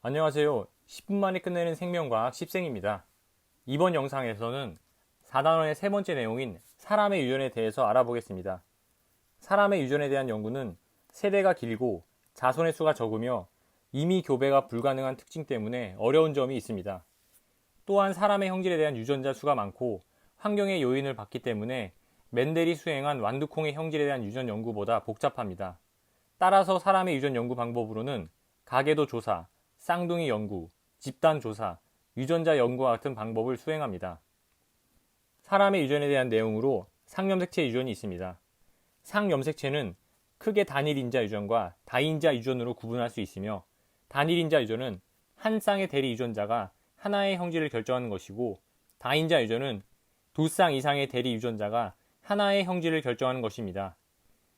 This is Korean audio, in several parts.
안녕하세요. 10분 만에 끝내는 생명과학 10생입니다. 이번 영상에서는 4단원의 세 번째 내용인 사람의 유전에 대해서 알아보겠습니다. 사람의 유전에 대한 연구는 세대가 길고 자손의 수가 적으며 이미 교배가 불가능한 특징 때문에 어려운 점이 있습니다. 또한 사람의 형질에 대한 유전자 수가 많고 환경의 요인을 받기 때문에 멘델이 수행한 완두콩의 형질에 대한 유전 연구보다 복잡합니다. 따라서 사람의 유전 연구 방법으로는 가계도 조사, 쌍둥이 연구, 집단 조사, 유전자 연구와 같은 방법을 수행합니다. 사람의 유전에 대한 내용으로 상염색체 유전이 있습니다. 상염색체는 크게 단일인자 유전과 다인자 유전으로 구분할 수 있으며, 단일인자 유전은 한 쌍의 대리 유전자가 하나의 형질을 결정하는 것이고, 다인자 유전은 두 쌍 이상의 대리 유전자가 하나의 형질을 결정하는 것입니다.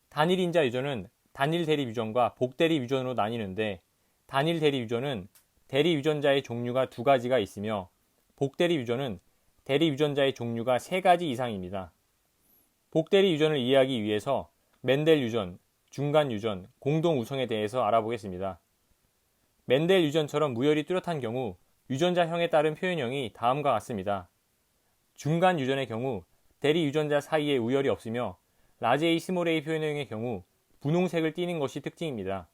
단일인자 유전은 단일 대리 유전과 복대리 유전으로 나뉘는데, 단일 대리 유전은 대리 유전자의 종류가 두 가지가 있으며, 복대리 유전은 대리 유전자의 종류가 세 가지 이상입니다. 복대리 유전을 이해하기 위해서 멘델 유전, 중간 유전, 공동 우성에 대해서 알아보겠습니다. 멘델 유전처럼 무열이 뚜렷한 경우 유전자형에 따른 표현형이 다음과 같습니다. 중간 유전의 경우 대리 유전자 사이에 우열이 없으며, 라지 A 스몰 a 표현형의 경우 분홍색을 띠는 것이 특징입니다.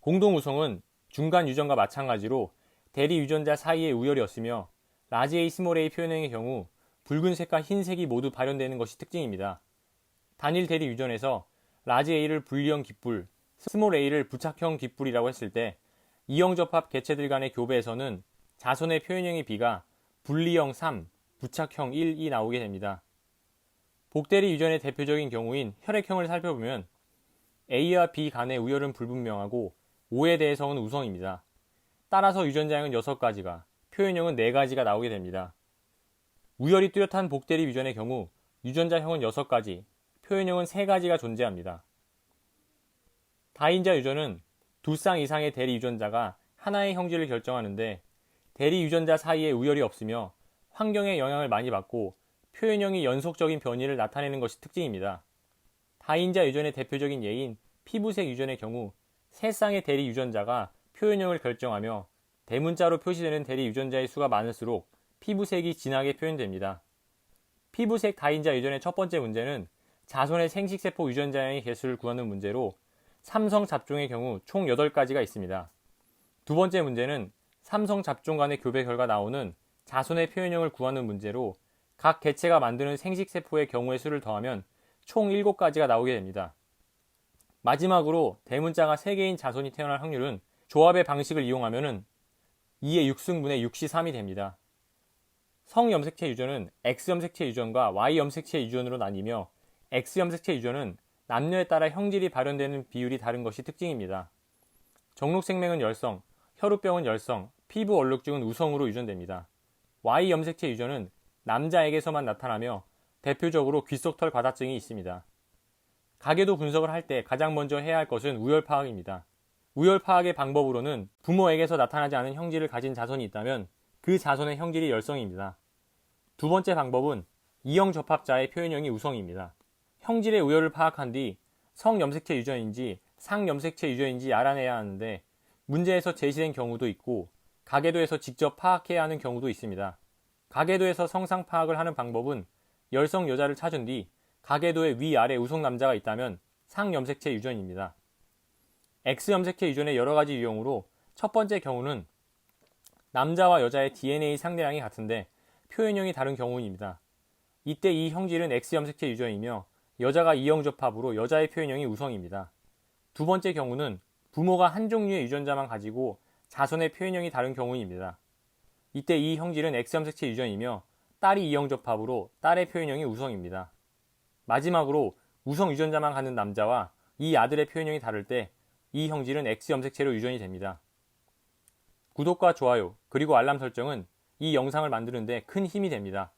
공동 우성은 중간 유전과 마찬가지로 대리 유전자 사이에 우열이 없으며, 라지 A 스몰 a 표현형의 경우 붉은색과 흰색이 모두 발현되는 것이 특징입니다. 단일 대리 유전에서 라지 A를 분리형 깃불, 스몰 a를 부착형 깃불이라고 했을 때, 이형접합 개체들 간의 교배에서는 자손의 표현형의 B가 분리형 3, 부착형 1이 나오게 됩니다. 복대리 유전의 대표적인 경우인 혈액형을 살펴보면 A와 B 간의 우열은 불분명하고 O에 대해서는 우성입니다. 따라서 유전자형은 6가지가, 표현형은 4가지가 나오게 됩니다. 우열이 뚜렷한 복대리 유전의 경우 유전자형은 6가지, 표현형은 3가지가 존재합니다. 다인자 유전은 두 쌍 이상의 대리 유전자가 하나의 형질을 결정하는데, 대리 유전자 사이에 우열이 없으며 환경의 영향을 많이 받고 표현형이 연속적인 변이를 나타내는 것이 특징입니다. 다인자 유전의 대표적인 예인 피부색 유전의 경우 세 쌍의 대리 유전자가 표현형을 결정하며, 대문자로 표시되는 대리 유전자의 수가 많을수록 피부색이 진하게 표현됩니다. 피부색 다인자 유전의 첫 번째 문제는 자손의 생식세포 유전자형의 개수를 구하는 문제로, 삼성 잡종의 경우 총 8가지가 있습니다. 두 번째 문제는 삼성 잡종 간의 교배 결과 나오는 자손의 표현형을 구하는 문제로, 각 개체가 만드는 생식세포의 경우의 수를 더하면 총 7가지가 나오게 됩니다. 마지막으로 대문자가 3개인 자손이 태어날 확률은 조합의 방식을 이용하면 2의 6승분의 6시 3이 됩니다. 성염색체 유전은 X염색체 유전과 Y염색체 유전으로 나뉘며, X염색체 유전은 남녀에 따라 형질이 발현되는 비율이 다른 것이 특징입니다. 정록생명은 열성, 혈우병은 열성, 피부 얼룩증은 우성으로 유전됩니다. Y염색체 유전은 남자에게서만 나타나며 대표적으로 귓속털 과다증이 있습니다. 가계도 분석을 할 때 가장 먼저 해야 할 것은 우열 파악입니다. 우열 파악의 방법으로는 부모에게서 나타나지 않은 형질을 가진 자손이 있다면 그 자손의 형질이 열성입니다. 두 번째 방법은 이형 접합자의 표현형이 우성입니다. 형질의 우열을 파악한 뒤 성염색체 유전인지 상염색체 유전인지 알아내야 하는데, 문제에서 제시된 경우도 있고 가계도에서 직접 파악해야 하는 경우도 있습니다. 가계도에서 성상 파악을 하는 방법은 열성 여자를 찾은 뒤 가계도의 위아래 우성 남자가 있다면 상염색체 유전입니다. X염색체 유전의 여러가지 유형으로, 첫 번째 경우는 남자와 여자의 DNA 상대량이 같은데 표현형이 다른 경우입니다. 이때 이 형질은 X염색체 유전이며 여자가 이형 접합으로 여자의 표현형이 우성입니다. 두 번째 경우는 부모가 한 종류의 유전자만 가지고 자손의 표현형이 다른 경우입니다. 이때 이 형질은 X염색체 유전이며 딸이 이형 접합으로 딸의 표현형이 우성입니다. 마지막으로 우성 유전자만 갖는 남자와 이 아들의 표현형이 다를 때 이 형질은 X염색체로 유전이 됩니다. 구독과 좋아요 그리고 알람 설정은 이 영상을 만드는 데 큰 힘이 됩니다.